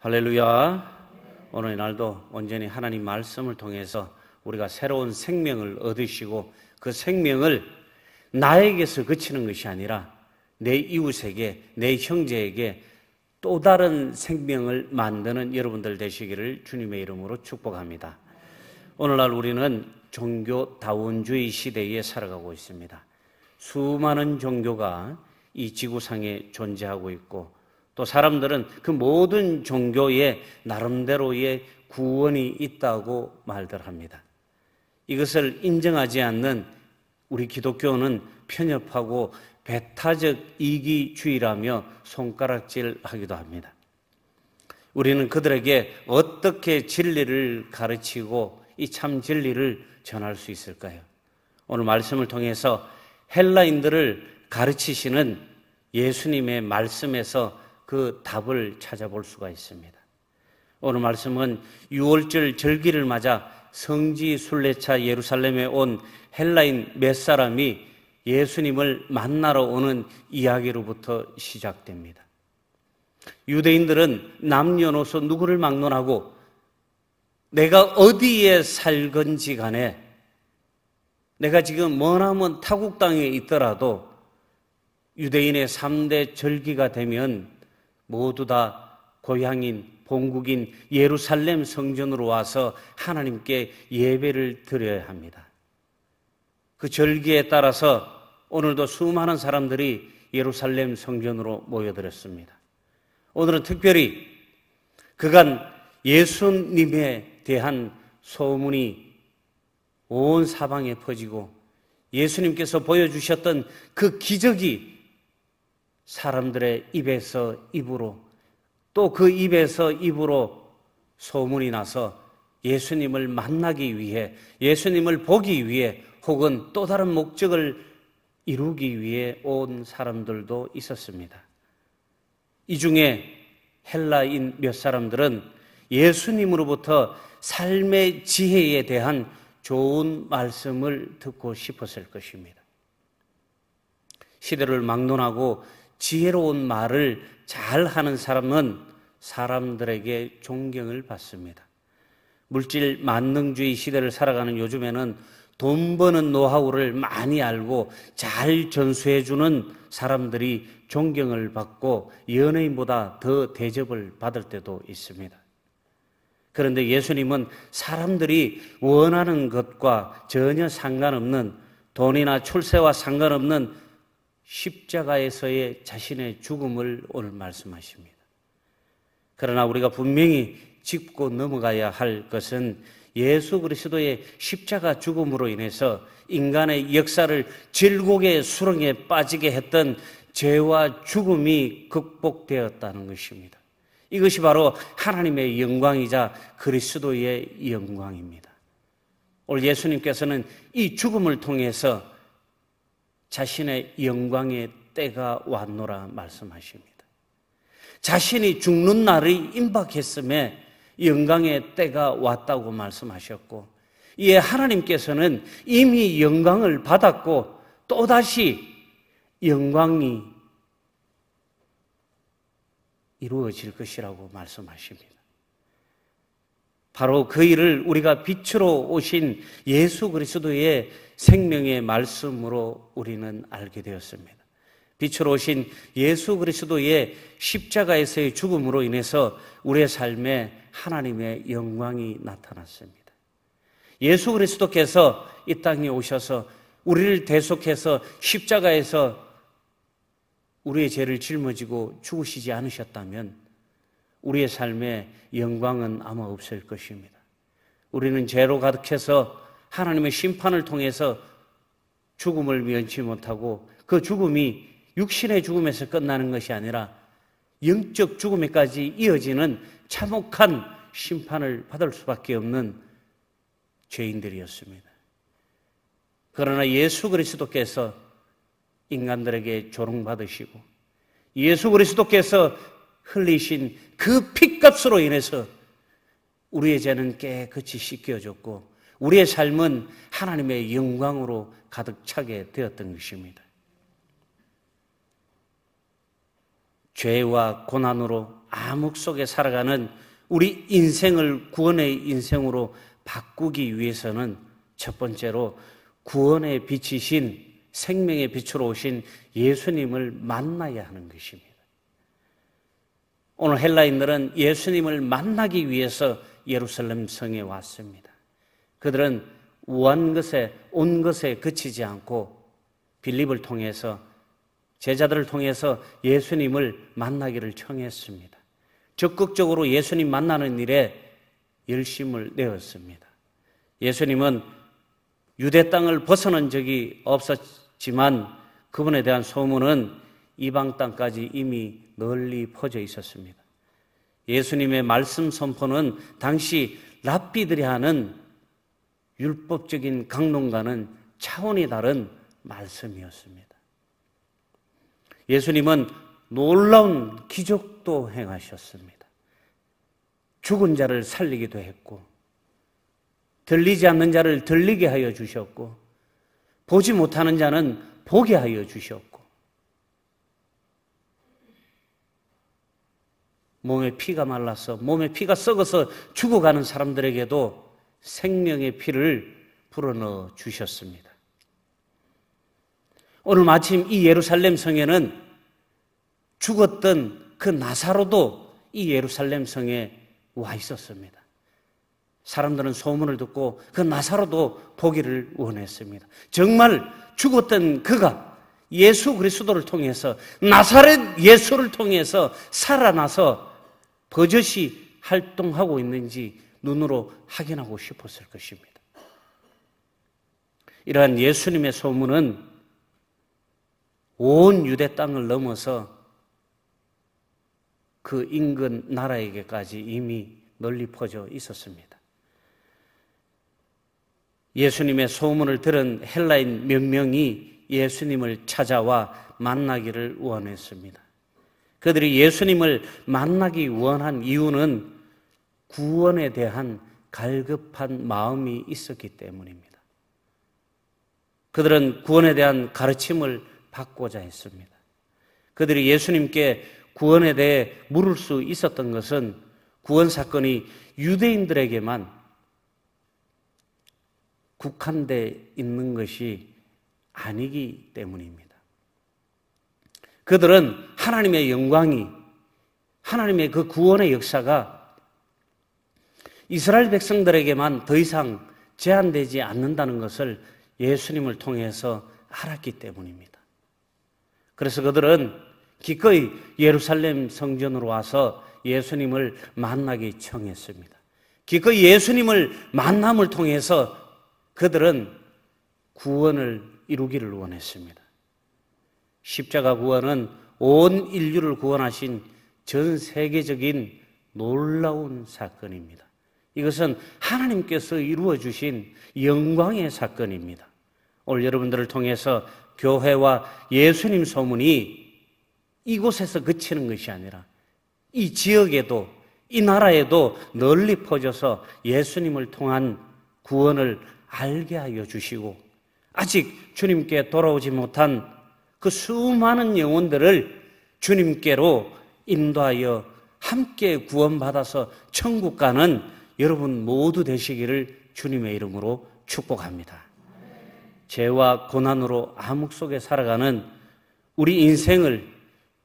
할렐루야. 오늘 날도 온전히 하나님 말씀을 통해서 우리가 새로운 생명을 얻으시고 그 생명을 나에게서 그치는 것이 아니라 내 이웃에게, 내 형제에게 또 다른 생명을 만드는 여러분들 되시기를 주님의 이름으로 축복합니다. 오늘날 우리는 종교 다원주의 시대에 살아가고 있습니다. 수많은 종교가 이 지구상에 존재하고 있고 또 사람들은 그 모든 종교에 나름대로의 구원이 있다고 말들 합니다. 이것을 인정하지 않는 우리 기독교는 편협하고 배타적 이기주의라며 손가락질하기도 합니다. 우리는 그들에게 어떻게 진리를 가르치고 이 참 진리를 전할 수 있을까요? 오늘 말씀을 통해서 헬라인들을 가르치시는 예수님의 말씀에서 그 답을 찾아볼 수가 있습니다. 오늘 말씀은 6월절 절기를 맞아 성지 순례차 예루살렘에 온 헬라인 몇 사람이 예수님을 만나러 오는 이야기로부터 시작됩니다. 유대인들은 남녀노소 누구를 막론하고 내가 어디에 살건지 간에 내가 지금 머나먼 타국 땅에 있더라도 유대인의 3대 절기가 되면 모두 다 고향인 본국인 예루살렘 성전으로 와서 하나님께 예배를 드려야 합니다. 그 절기에 따라서 오늘도 수많은 사람들이 예루살렘 성전으로 모여들었습니다. 오늘은 특별히 그간 예수님에 대한 소문이 온 사방에 퍼지고 예수님께서 보여주셨던 그 기적이 사람들의 입에서 입으로 또 그 입에서 입으로 소문이 나서 예수님을 만나기 위해, 예수님을 보기 위해 혹은 또 다른 목적을 이루기 위해 온 사람들도 있었습니다. 이 중에 헬라인 몇 사람들은 예수님으로부터 삶의 지혜에 대한 좋은 말씀을 듣고 싶었을 것입니다. 시대를 막론하고 지혜로운 말을 잘하는 사람은 사람들에게 존경을 받습니다. 물질 만능주의 시대를 살아가는 요즘에는 돈 버는 노하우를 많이 알고 잘 전수해주는 사람들이 존경을 받고 연예인보다 더 대접을 받을 때도 있습니다. 그런데 예수님은 사람들이 원하는 것과 전혀 상관없는, 돈이나 출세와 상관없는 십자가에서의 자신의 죽음을 오늘 말씀하십니다. 그러나 우리가 분명히 짚고 넘어가야 할 것은 예수 그리스도의 십자가 죽음으로 인해서 인간의 역사를 질곡의 수렁에 빠지게 했던 죄와 죽음이 극복되었다는 것입니다. 이것이 바로 하나님의 영광이자 그리스도의 영광입니다. 오늘 예수님께서는 이 죽음을 통해서 자신의 영광의 때가 왔노라 말씀하십니다. 자신이 죽는 날이 임박했음에 영광의 때가 왔다고 말씀하셨고, 이에 하나님께서는 이미 영광을 받았고 또다시 영광이 이루어질 것이라고 말씀하십니다. 바로 그 일을 우리가 빛으로 오신 예수 그리스도의 생명의 말씀으로 우리는 알게 되었습니다. 빛으로 오신 예수 그리스도의 십자가에서의 죽음으로 인해서 우리의 삶에 하나님의 영광이 나타났습니다. 예수 그리스도께서 이 땅에 오셔서 우리를 대속해서 십자가에서 우리의 죄를 짊어지고 죽으시지 않으셨다면 우리의 삶에 영광은 아마 없을 것입니다. 우리는 죄로 가득해서 하나님의 심판을 통해서 죽음을 면치 못하고 그 죽음이 육신의 죽음에서 끝나는 것이 아니라 영적 죽음에까지 이어지는 참혹한 심판을 받을 수밖에 없는 죄인들이었습니다. 그러나 예수 그리스도께서 인간들에게 조롱받으시고 예수 그리스도께서 흘리신 그 피값으로 인해서 우리의 죄는 깨끗이 씻겨졌고 우리의 삶은 하나님의 영광으로 가득 차게 되었던 것입니다. 죄와 고난으로 암흑 속에 살아가는 우리 인생을 구원의 인생으로 바꾸기 위해서는 첫 번째로 구원의 빛이신 생명의 빛으로 오신 예수님을 만나야 하는 것입니다. 오늘 헬라인들은 예수님을 만나기 위해서 예루살렘 성에 왔습니다. 그들은 온 것에 그치지 않고 빌립을 통해서 제자들을 통해서 예수님을 만나기를 청했습니다. 적극적으로 예수님 만나는 일에 열심을 내었습니다. 예수님은 유대 땅을 벗어난 적이 없었지만 그분에 대한 소문은 이방 땅까지 이미 널리 퍼져 있었습니다. 예수님의 말씀 선포는 당시 랍비들이 하는 율법적인 강론과는 차원이 다른 말씀이었습니다. 예수님은 놀라운 기적도 행하셨습니다. 죽은 자를 살리기도 했고, 들리지 않는 자를 들리게 하여 주셨고, 보지 못하는 자는 보게 하여 주셨고, 몸에 피가 말라서, 몸에 피가 썩어서 죽어가는 사람들에게도 생명의 피를 불어넣어 주셨습니다. 오늘 마침 이 예루살렘 성에는 죽었던 그 나사로도 이 예루살렘 성에 와 있었습니다. 사람들은 소문을 듣고 그 나사로도 보기를 원했습니다. 정말 죽었던 그가 예수 그리스도를 통해서, 나사렛 예수를 통해서 살아나서 버젓이 활동하고 있는지 눈으로 확인하고 싶었을 것입니다. 이러한 예수님의 소문은 온 유대 땅을 넘어서 그 인근 나라에게까지 이미 널리 퍼져 있었습니다. 예수님의 소문을 들은 헬라인 몇 명이 예수님을 찾아와 만나기를 원했습니다. 그들이 예수님을 만나기 원한 이유는 구원에 대한 갈급한 마음이 있었기 때문입니다. 그들은 구원에 대한 가르침을 받고자 했습니다. 그들이 예수님께 구원에 대해 물을 수 있었던 것은 구원 사건이 유대인들에게만 국한되어 있는 것이 아니기 때문입니다. 그들은 하나님의 영광이, 하나님의 그 구원의 역사가 이스라엘 백성들에게만 더 이상 제한되지 않는다는 것을 예수님을 통해서 알았기 때문입니다. 그래서 그들은 기꺼이 예루살렘 성전으로 와서 예수님을 만나기 청했습니다. 기꺼이 예수님을 만남을 통해서 그들은 구원을 이루기를 원했습니다. 십자가 구원은 온 인류를 구원하신 전 세계적인 놀라운 사건입니다. 이것은 하나님께서 이루어 주신 영광의 사건입니다. 오늘 여러분들을 통해서 교회와 예수님 소문이 이곳에서 그치는 것이 아니라 이 지역에도, 이 나라에도 널리 퍼져서 예수님을 통한 구원을 알게 하여 주시고, 아직 주님께 돌아오지 못한 그 수많은 영혼들을 주님께로 인도하여 함께 구원받아서 천국 가는 여러분 모두 되시기를 주님의 이름으로 축복합니다. 죄와 고난으로 암흑 속에 살아가는 우리 인생을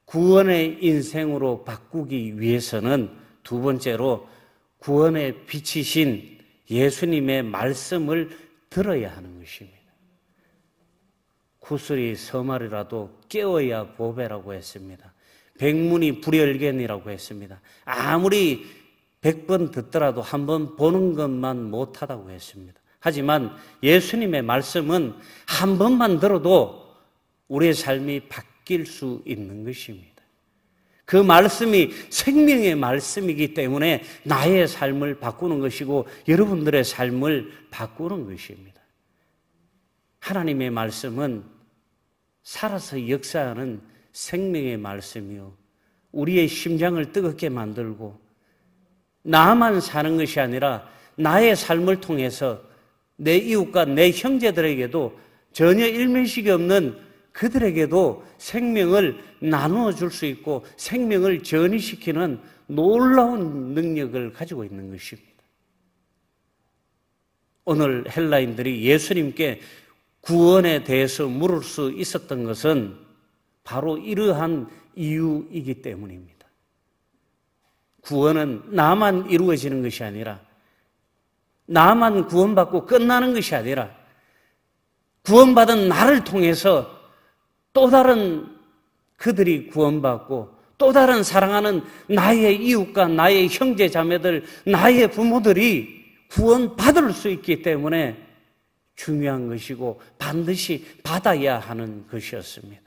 구원의 인생으로 바꾸기 위해서는 두 번째로 구원의 빛이신 예수님의 말씀을 들어야 하는 것입니다. 구슬이 서말이라도 깨어야 보배라고 했습니다. 백문이 불여일견이라고 했습니다. 아무리 100번 듣더라도 한 번 보는 것만 못하다고 했습니다. 하지만 예수님의 말씀은 한 번만 들어도 우리의 삶이 바뀔 수 있는 것입니다. 그 말씀이 생명의 말씀이기 때문에 나의 삶을 바꾸는 것이고 여러분들의 삶을 바꾸는 것입니다. 하나님의 말씀은 살아서 역사하는 생명의 말씀이요, 우리의 심장을 뜨겁게 만들고 나만 사는 것이 아니라 나의 삶을 통해서 내 이웃과 내 형제들에게도 전혀 일면식이 없는 그들에게도 생명을 나누어 줄 수 있고 생명을 전이시키는 놀라운 능력을 가지고 있는 것입니다. 오늘 헬라인들이 예수님께 구원에 대해서 물을 수 있었던 것은 바로 이러한 이유이기 때문입니다. 구원은 나만 이루어지는 것이 아니라, 나만 구원받고 끝나는 것이 아니라, 구원받은 나를 통해서 또 다른 그들이 구원받고 또 다른 사랑하는 나의 이웃과 나의 형제 자매들, 나의 부모들이 구원받을 수 있기 때문에 중요한 것이고 반드시 받아야 하는 것이었습니다.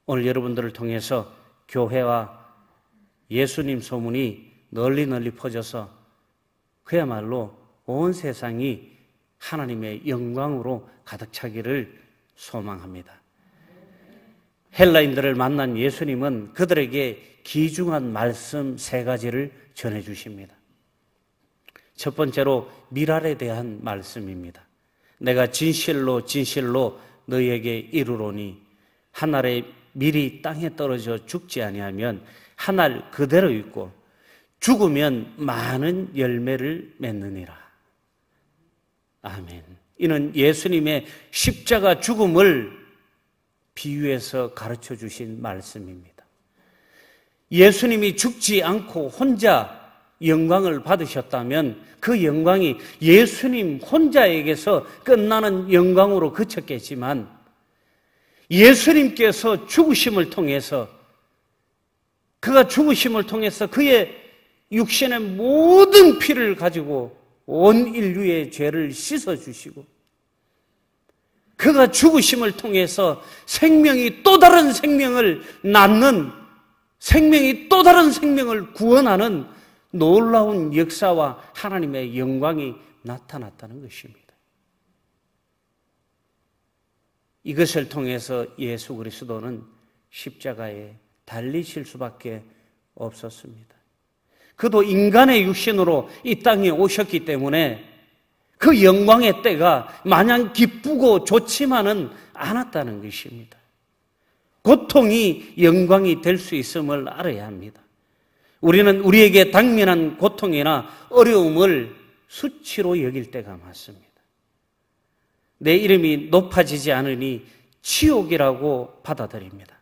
오늘 여러분들을 통해서 교회와 예수님 소문이 널리 널리 퍼져서 그야말로 온 세상이 하나님의 영광으로 가득 차기를 소망합니다. 헬라인들을 만난 예수님은 그들에게 귀중한 말씀 3가지를 전해주십니다. 첫 번째로 미랄에 대한 말씀입니다. 내가 진실로 진실로 너희에게 이르노니 한 알의 밀이 땅에 떨어져 죽지 아니하면 한 알 그대로 있고 죽으면 많은 열매를 맺느니라. 아멘. 이는 예수님의 십자가 죽음을 비유해서 가르쳐 주신 말씀입니다. 예수님이 죽지 않고 혼자 영광을 받으셨다면 그 영광이 예수님 혼자에게서 끝나는 영광으로 그쳤겠지만, 예수님께서 죽으심을 통해서, 그가 죽으심을 통해서 그의 육신의 모든 피를 가지고 온 인류의 죄를 씻어주시고, 그가 죽으심을 통해서 생명이 또 다른 생명을 낳는, 생명이 또 다른 생명을 구원하는 놀라운 역사와 하나님의 영광이 나타났다는 것입니다. 이것을 통해서 예수 그리스도는 십자가에 달리실 수밖에 없었습니다. 그도 인간의 육신으로 이 땅에 오셨기 때문에 그 영광의 때가 마냥 기쁘고 좋지만은 않았다는 것입니다. 고통이 영광이 될 수 있음을 알아야 합니다. 우리는 우리에게 당면한 고통이나 어려움을 수치로 여길 때가 많습니다. 내 이름이 높아지지 않으니 치욕이라고 받아들입니다.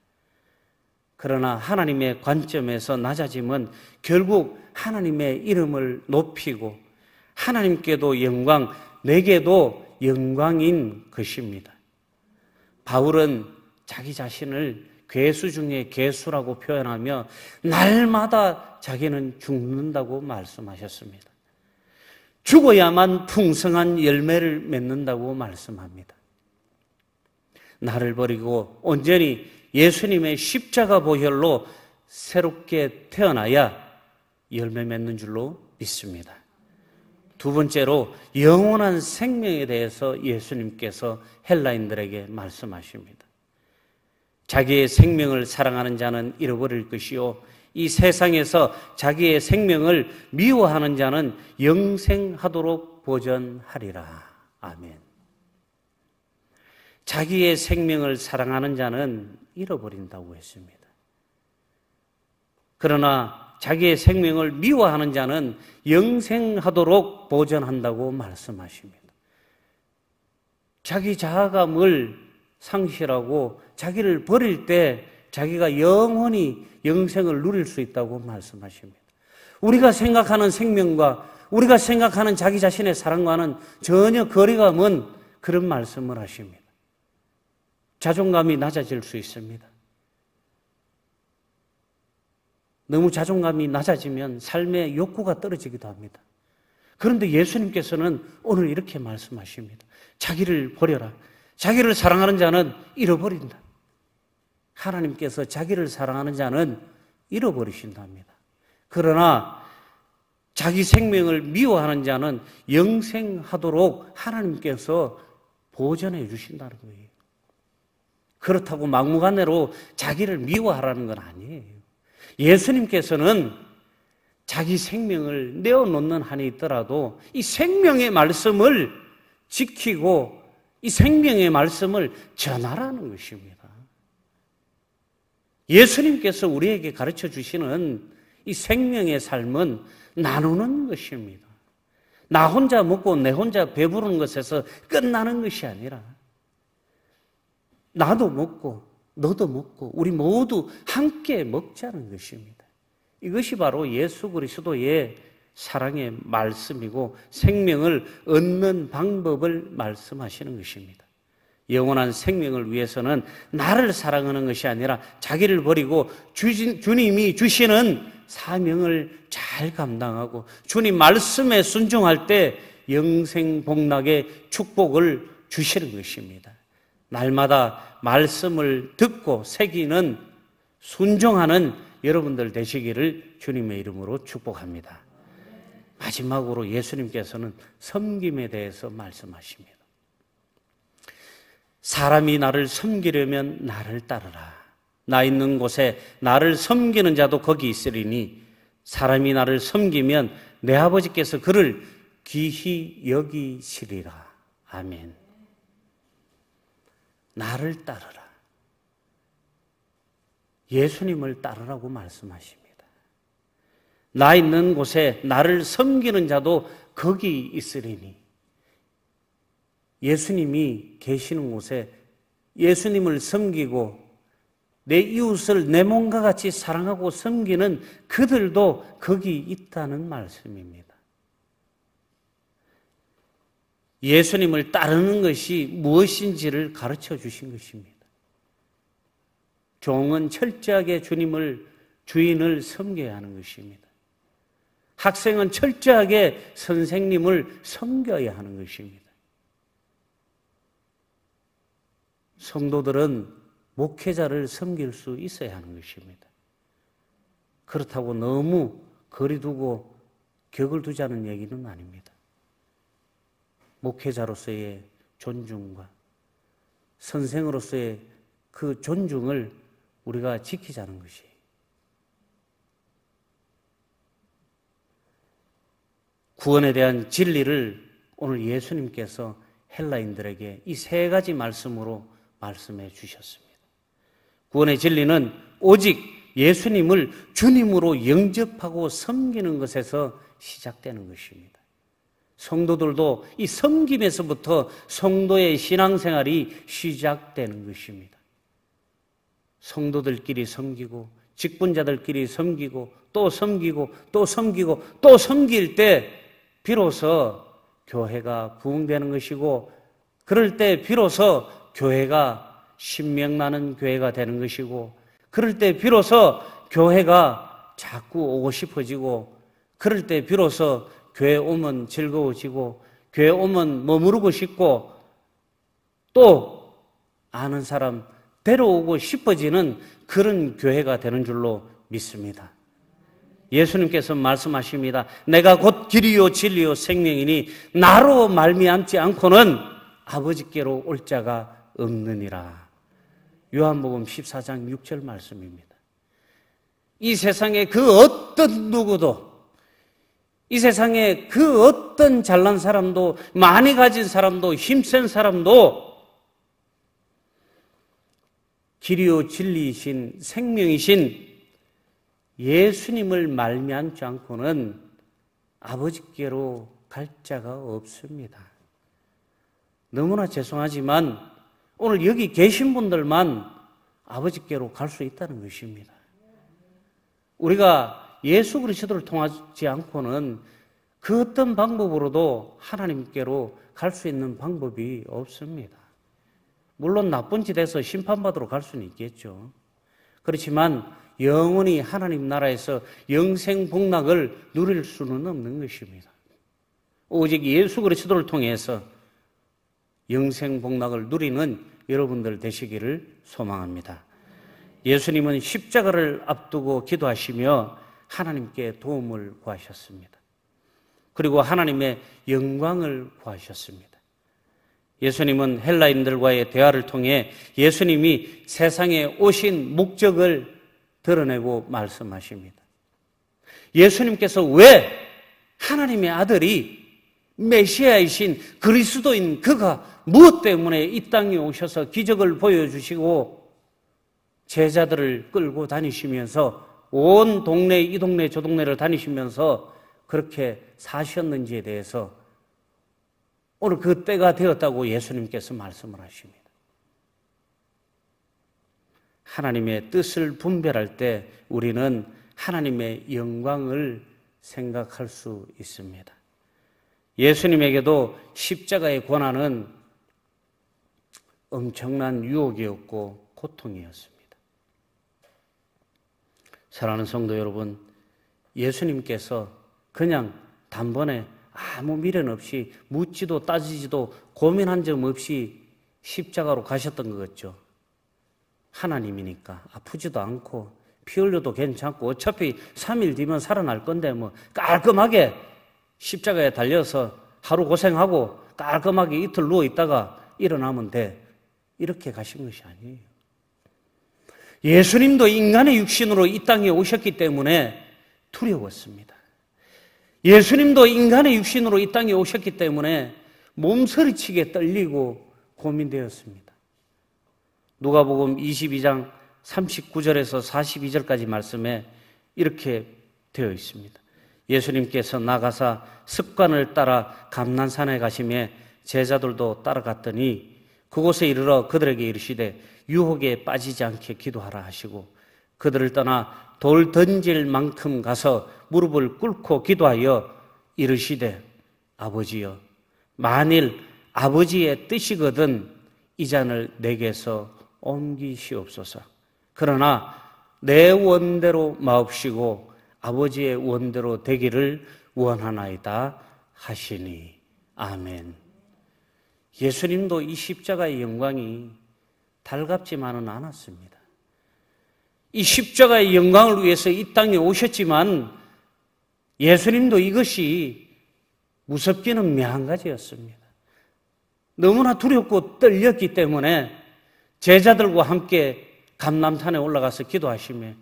그러나 하나님의 관점에서 낮아짐은 결국 하나님의 이름을 높이고 하나님께도 영광, 내게도 영광인 것입니다. 바울은 자기 자신을 괴수 중에 괴수라고 표현하며 날마다 자기는 죽는다고 말씀하셨습니다. 죽어야만 풍성한 열매를 맺는다고 말씀합니다. 나를 버리고 온전히 예수님의 십자가 보혈로 새롭게 태어나야 열매 맺는 줄로 믿습니다. 두 번째로 영원한 생명에 대해서 예수님께서 헬라인들에게 말씀하십니다. 자기의 생명을 사랑하는 자는 잃어버릴 것이요 이 세상에서 자기의 생명을 미워하는 자는 영생하도록 보전하리라. 아멘. 자기의 생명을 사랑하는 자는 잃어버린다고 했습니다. 그러나 자기의 생명을 미워하는 자는 영생하도록 보전한다고 말씀하십니다. 자기 자아감을 상실하고 자기를 버릴 때 자기가 영원히 영생을 누릴 수 있다고 말씀하십니다. 우리가 생각하는 생명과 우리가 생각하는 자기 자신의 사랑과는 전혀 거리가 먼 그런 말씀을 하십니다. 자존감이 낮아질 수 있습니다. 너무 자존감이 낮아지면 삶의 욕구가 떨어지기도 합니다. 그런데 예수님께서는 오늘 이렇게 말씀하십니다. 자기를 버려라. 자기를 사랑하는 자는 잃어버린다. 하나님께서 자기를 사랑하는 자는 잃어버리신답니다. 그러나 자기 생명을 미워하는 자는 영생하도록 하나님께서 보전해 주신다는 거예요. 그렇다고 막무가내로 자기를 미워하라는 건 아니에요. 예수님께서는 자기 생명을 내어놓는 한이 있더라도 이 생명의 말씀을 지키고 이 생명의 말씀을 전하라는 것입니다. 예수님께서 우리에게 가르쳐 주시는 이 생명의 삶은 나누는 것입니다. 나 혼자 먹고 내 혼자 배부르는 것에서 끝나는 것이 아니라 나도 먹고 너도 먹고 우리 모두 함께 먹자는 것입니다. 이것이 바로 예수 그리스도의 사랑의 말씀이고 생명을 얻는 방법을 말씀하시는 것입니다. 영원한 생명을 위해서는 나를 사랑하는 것이 아니라 자기를 버리고 주님이 주시는 사명을 잘 감당하고 주님 말씀에 순종할 때 영생복락의 축복을 주시는 것입니다. 날마다 말씀을 듣고 새기는 순종하는 여러분들 되시기를 주님의 이름으로 축복합니다. 마지막으로 예수님께서는 섬김에 대해서 말씀하십니다. 사람이 나를 섬기려면 나를 따르라. 나 있는 곳에 나를 섬기는 자도 거기 있으리니 사람이 나를 섬기면 내 아버지께서 그를 귀히 여기시리라. 아멘. 나를 따르라. 예수님을 따르라고 말씀하십니다. 나 있는 곳에 나를 섬기는 자도 거기 있으리니 예수님이 계시는 곳에 예수님을 섬기고 내 이웃을 내 몸과 같이 사랑하고 섬기는 그들도 거기 있다는 말씀입니다. 예수님을 따르는 것이 무엇인지를 가르쳐 주신 것입니다. 종은 철저하게 주인을 섬겨야 하는 것입니다. 학생은 철저하게 선생님을 섬겨야 하는 것입니다. 성도들은 목회자를 섬길 수 있어야 하는 것입니다. 그렇다고 너무 거리 두고 격을 두자는 얘기는 아닙니다. 목회자로서의 존중과 선생으로서의 그 존중을 우리가 지키자는 것이에요. 구원에 대한 진리를 오늘 예수님께서 헬라인들에게 이 세 가지 말씀으로 말씀해 주셨습니다. 구원의 진리는 오직 예수님을 주님으로 영접하고 섬기는 것에서 시작되는 것입니다. 성도들도 이 섬김에서부터 성도의 신앙생활이 시작되는 것입니다. 성도들끼리 섬기고 직분자들끼리 섬기고 또 섬기고 또 섬기고 또 섬길 때 비로소 교회가 부흥되는 것이고 그럴 때 비로소 교회가 신명나는 교회가 되는 것이고 그럴 때 비로소 교회가 자꾸 오고 싶어지고 그럴 때 비로소 교회 오면 즐거워지고 교회 오면 머무르고 싶고 또 아는 사람 데려오고 싶어지는 그런 교회가 되는 줄로 믿습니다. 예수님께서 말씀하십니다. 내가 곧 길이요 진리요 생명이니 나로 말미암지 않고는 아버지께로 올 자가 없느니라. 요한복음 14장 6절 말씀입니다. 이 세상에 그 어떤 누구도 이 세상에 그 어떤 잘난 사람도 많이 가진 사람도 힘센 사람도 길이요 진리이신 생명이신 예수님을 말미암지 않고는 아버지께로 갈 자가 없습니다. 너무나 죄송하지만 오늘 여기 계신 분들만 아버지께로 갈 수 있다는 것입니다. 우리가 예수 그리스도를 통하지 않고는 그 어떤 방법으로도 하나님께로 갈 수 있는 방법이 없습니다. 물론 나쁜 짓에서 심판받으러 갈 수는 있겠죠. 그렇지만 영원히 하나님 나라에서 영생복락을 누릴 수는 없는 것입니다. 오직 예수 그리스도를 통해서 영생복락을 누리는 여러분들 되시기를 소망합니다. 예수님은 십자가를 앞두고 기도하시며 하나님께 도움을 구하셨습니다. 그리고 하나님의 영광을 구하셨습니다. 예수님은 헬라인들과의 대화를 통해 예수님이 세상에 오신 목적을 드러내고 말씀하십니다. 예수님께서 왜 하나님의 아들이 메시아이신 그리스도인 그가 무엇 때문에 이 땅에 오셔서 기적을 보여주시고 제자들을 끌고 다니시면서 온 동네, 이 동네, 저 동네를 다니시면서 그렇게 사셨는지에 대해서 오늘 그 때가 되었다고 예수님께서 말씀을 하십니다. 하나님의 뜻을 분별할 때 우리는 하나님의 영광을 생각할 수 있습니다. 예수님에게도 십자가의 고난은 엄청난 유혹이었고 고통이었습니다. 사랑하는 성도 여러분, 예수님께서 그냥 단번에 아무 미련 없이 묻지도 따지지도 고민한 점 없이 십자가로 가셨던 것 같죠. 하나님이니까 아프지도 않고 피 흘려도 괜찮고 어차피 3일 뒤면 살아날 건데 뭐 깔끔하게 십자가에 달려서 하루 고생하고 깔끔하게 이틀 누워 있다가 일어나면 돼. 이렇게 가신 것이 아니에요. 예수님도 인간의 육신으로 이 땅에 오셨기 때문에 두려웠습니다. 예수님도 인간의 육신으로 이 땅에 오셨기 때문에 몸서리치게 떨리고 고민되었습니다. 누가복음 22장 39절에서 42절까지 말씀에 이렇게 되어 있습니다. 예수님께서 나가사 습관을 따라 감난산에 가시매 제자들도 따라갔더니 그곳에 이르러 그들에게 이르시되 유혹에 빠지지 않게 기도하라 하시고 그들을 떠나 돌 던질 만큼 가서 무릎을 꿇고 기도하여 이르시되 아버지여 만일 아버지의 뜻이거든 이 잔을 내게서 옮기시옵소서. 그러나 내 원대로 마옵시고 아버지의 원대로 되기를 원하나이다 하시니 아멘. 예수님도 이 십자가의 영광이 달갑지만은 않았습니다. 이 십자가의 영광을 위해서 이 땅에 오셨지만 예수님도 이것이 무섭기는 매한가지였습니다. 너무나 두렵고 떨렸기 때문에 제자들과 함께 감람산에 올라가서 기도하시며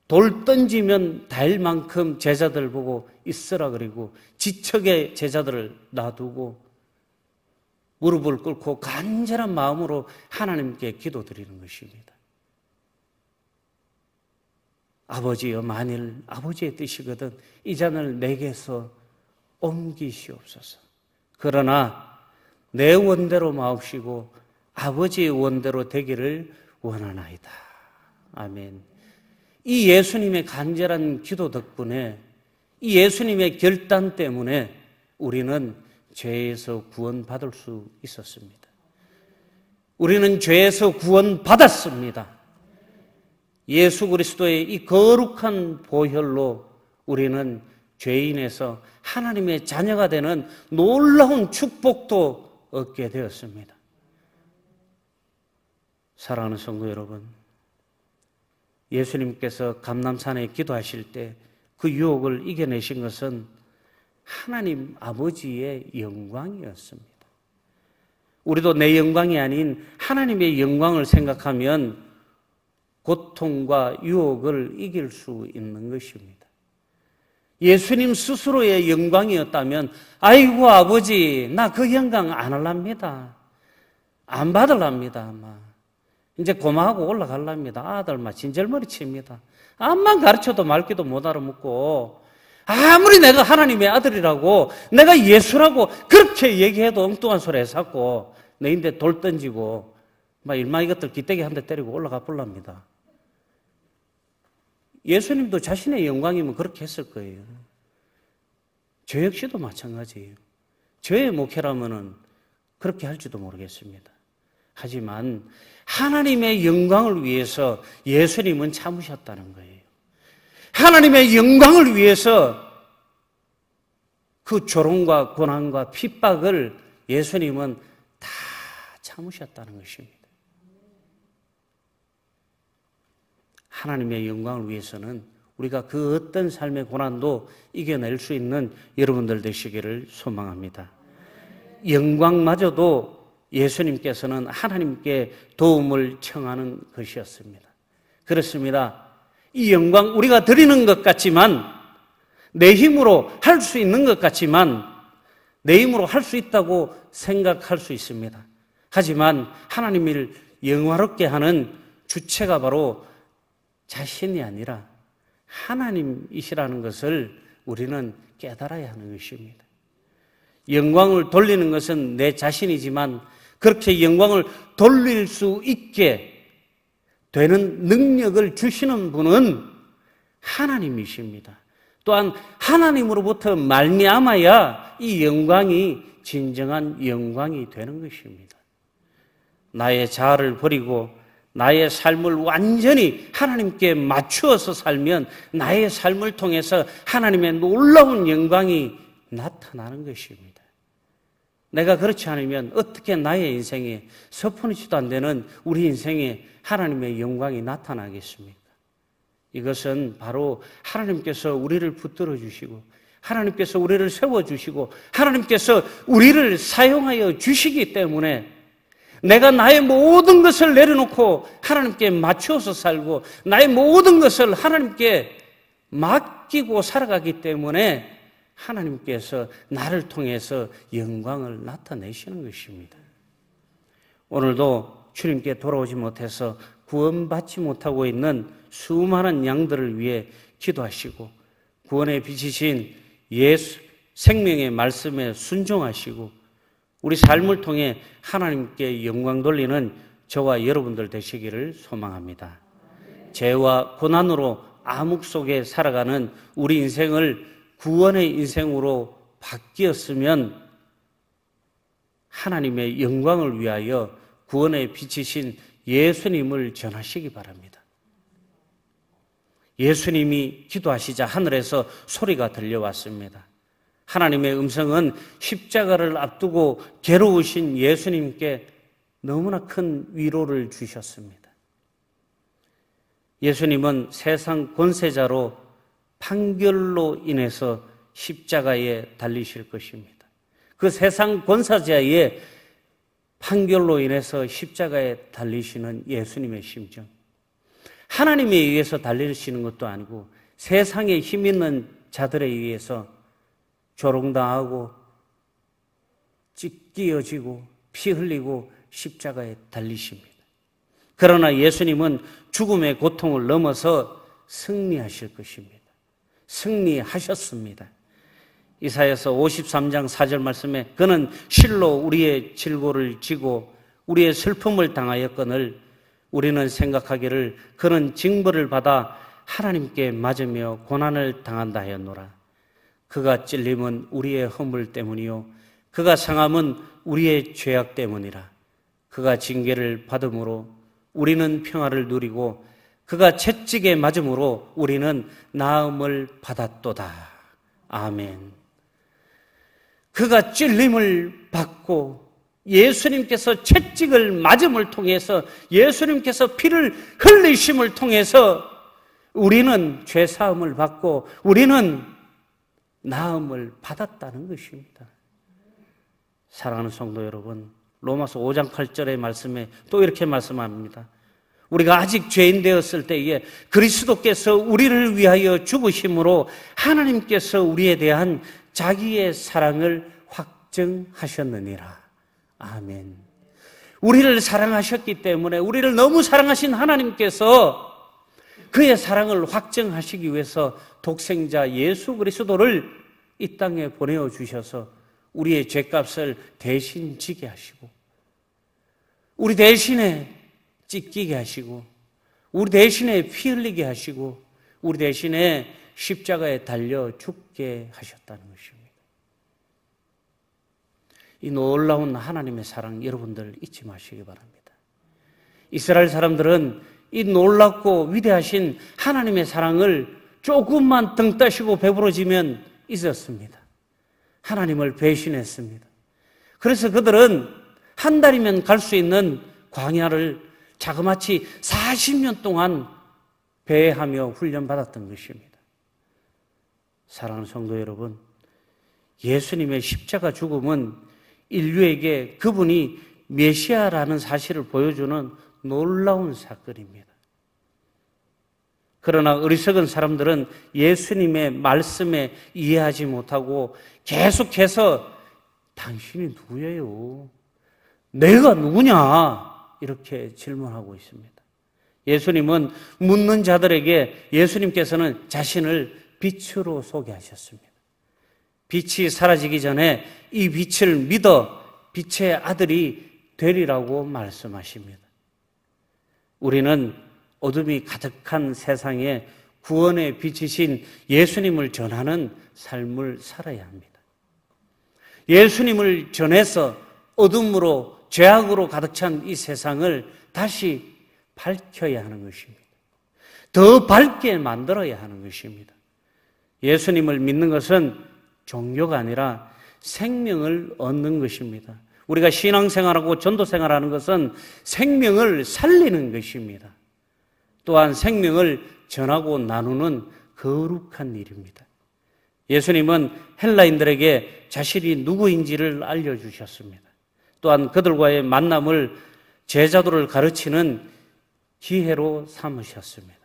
돌 던지면 닿을 만큼 제자들 보고 있으라 그리고 지척에 제자들을 놔두고 무릎을 꿇고 간절한 마음으로 하나님께 기도드리는 것입니다. 아버지여 만일 아버지의 뜻이거든 이 잔을 내게서 옮기시옵소서. 그러나 내 원대로 마옵시고 아버지의 원대로 되기를 원하나이다. 아멘. 이 예수님의 간절한 기도 덕분에 이 예수님의 결단 때문에 우리는 죄에서 구원받을 수 있었습니다. 우리는 죄에서 구원받았습니다. 예수 그리스도의 이 거룩한 보혈로 우리는 죄인에서 하나님의 자녀가 되는 놀라운 축복도 얻게 되었습니다. 사랑하는 성도 여러분, 예수님께서 감람산에 기도하실 때 그 유혹을 이겨내신 것은 하나님 아버지의 영광이었습니다. 우리도 내 영광이 아닌 하나님의 영광을 생각하면 고통과 유혹을 이길 수 있는 것입니다. 예수님 스스로의 영광이었다면 아이고 아버지 나 그 영광 안 할랍니다. 안 받을랍니다. 아마. 이제 고마하고 올라갈랍니다. 아들 막 진절머리 칩니다. 암만 가르쳐도 말귀도 못 알아먹고 아무리 내가 하나님의 아들이라고 내가 예수라고 그렇게 얘기해도 엉뚱한 소리 해서 너인데 돌 던지고 막 일마 이것들 기대기 한 대 때리고 올라가 볼랍니다. 예수님도 자신의 영광이면 그렇게 했을 거예요. 저 역시도 마찬가지예요. 저의 목회라면은 그렇게 할지도 모르겠습니다. 하지만 하나님의 영광을 위해서 예수님은 참으셨다는 거예요. 하나님의 영광을 위해서 그 조롱과 고난과 핍박을 예수님은 다 참으셨다는 것입니다. 하나님의 영광을 위해서는 우리가 그 어떤 삶의 고난도 이겨낼 수 있는 여러분들 되시기를 소망합니다. 영광마저도 예수님께서는 하나님께 도움을 청하는 것이었습니다. 그렇습니다. 이 영광 우리가 드리는 것 같지만 내 힘으로 할 수 있는 것 같지만 내 힘으로 할 수 있다고 생각할 수 있습니다. 하지만 하나님을 영화롭게 하는 주체가 바로 자신이 아니라 하나님이시라는 것을 우리는 깨달아야 하는 것입니다. 영광을 돌리는 것은 내 자신이지만 그렇게 영광을 돌릴 수 있게 되는 능력을 주시는 분은 하나님이십니다. 또한 하나님으로부터 말미암아야 이 영광이 진정한 영광이 되는 것입니다. 나의 자아를 버리고 나의 삶을 완전히 하나님께 맞추어서 살면 나의 삶을 통해서 하나님의 놀라운 영광이 나타나는 것입니다. 내가 그렇지 않으면 어떻게 나의 인생에 서푼이지도 안 되는 우리 인생에 하나님의 영광이 나타나겠습니까? 이것은 바로 하나님께서 우리를 붙들어 주시고 하나님께서 우리를 세워주시고 하나님께서 우리를 사용하여 주시기 때문에 내가 나의 모든 것을 내려놓고 하나님께 맞추어서 살고 나의 모든 것을 하나님께 맡기고 살아가기 때문에 하나님께서 나를 통해서 영광을 나타내시는 것입니다. 오늘도 주님께 돌아오지 못해서 구원받지 못하고 있는 수많은 양들을 위해 기도하시고 구원의 빛이신 예수 생명의 말씀에 순종하시고 우리 삶을 통해 하나님께 영광 돌리는 저와 여러분들 되시기를 소망합니다. 죄와 고난으로 암흑 속에 살아가는 우리 인생을 구원의 인생으로 바뀌었으면 하나님의 영광을 위하여 구원의 빛이신 예수님을 전하시기 바랍니다. 예수님이 기도하시자 하늘에서 소리가 들려왔습니다. 하나님의 음성은 십자가를 앞두고 괴로우신 예수님께 너무나 큰 위로를 주셨습니다. 예수님은 세상 권세자로 판결로 인해서 십자가에 달리실 것입니다. 그 세상 권세자의 판결로 인해서 십자가에 달리시는 예수님의 심정, 하나님에 의해서 달리시는 것도 아니고 세상에 힘 있는 자들에 의해서 조롱당하고 찢겨지고 피 흘리고 십자가에 달리십니다. 그러나 예수님은 죽음의 고통을 넘어서 승리하실 것입니다. 승리하셨습니다. 이사야서 53장 4절 말씀에 그는 실로 우리의 질고를 지고 우리의 슬픔을 당하였거늘 우리는 생각하기를 그는 징벌을 받아 하나님께 맞으며 고난을 당한다 하였노라. 그가 찔림은 우리의 허물 때문이요 그가 상함은 우리의 죄악 때문이라. 그가 징계를 받음으로 우리는 평화를 누리고 그가 채찍에 맞음으로 우리는 나음을 받았도다. 아멘. 그가 찔림을 받고 예수님께서 채찍을 맞음을 통해서 예수님께서 피를 흘리심을 통해서 우리는 죄사함을 받고 우리는 나음을 받았다는 것입니다. 사랑하는 성도 여러분, 로마서 5장 8절의 말씀에 또 이렇게 말씀합니다. 우리가 아직 죄인 되었을 때에 그리스도께서 우리를 위하여 죽으심으로 하나님께서 우리에 대한 자기의 사랑을 확증하셨느니라. 아멘. 우리를 사랑하셨기 때문에 우리를 너무 사랑하신 하나님께서 그의 사랑을 확증하시기 위해서 독생자 예수 그리스도를 이 땅에 보내어 주셔서 우리의 죄값을 대신 지게 하시고 우리 대신에 찢기게 하시고 우리 대신에 피 흘리게 하시고 우리 대신에 십자가에 달려 죽게 하셨다는 것입니다. 이 놀라운 하나님의 사랑 여러분들 잊지 마시기 바랍니다. 이스라엘 사람들은 이 놀랍고 위대하신 하나님의 사랑을 조금만 등 따시고 배부러지면 잊었습니다. 하나님을 배신했습니다. 그래서 그들은 한 달이면 갈 수 있는 광야를 자그마치 40년 동안 배회하며 훈련받았던 것입니다. 사랑하는 성도 여러분, 예수님의 십자가 죽음은 인류에게 그분이 메시아라는 사실을 보여주는 놀라운 사건입니다. 그러나 어리석은 사람들은 예수님의 말씀에 이해하지 못하고 계속해서 당신이 누구예요? 내가 누구냐? 이렇게 질문하고 있습니다. 예수님은 묻는 자들에게 예수님께서는 자신을 빛으로 소개하셨습니다. 빛이 사라지기 전에 이 빛을 믿어 빛의 아들이 되리라고 말씀하십니다. 우리는 어둠이 가득한 세상에 구원의 빛이신 예수님을 전하는 삶을 살아야 합니다. 예수님을 전해서 어둠으로 죄악으로 가득 찬 이 세상을 다시 밝혀야 하는 것입니다. 더 밝게 만들어야 하는 것입니다. 예수님을 믿는 것은 종교가 아니라 생명을 얻는 것입니다. 우리가 신앙생활하고 전도생활하는 것은 생명을 살리는 것입니다. 또한 생명을 전하고 나누는 거룩한 일입니다. 예수님은 헬라인들에게 자신이 누구인지를 알려주셨습니다. 또한 그들과의 만남을 제자도를 가르치는 기회로 삼으셨습니다.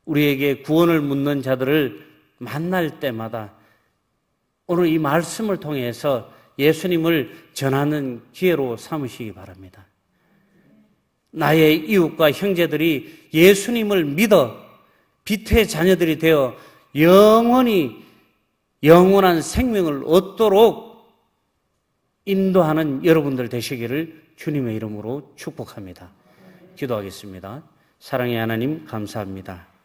우리에게 구원을 묻는 자들을 만날 때마다 오늘 이 말씀을 통해서 예수님을 전하는 기회로 삼으시기 바랍니다. 나의 이웃과 형제들이 예수님을 믿어 빛의 자녀들이 되어 영원한 생명을 얻도록 인도하는 여러분들 되시기를 주님의 이름으로 축복합니다. 기도하겠습니다. 사랑의 하나님 감사합니다.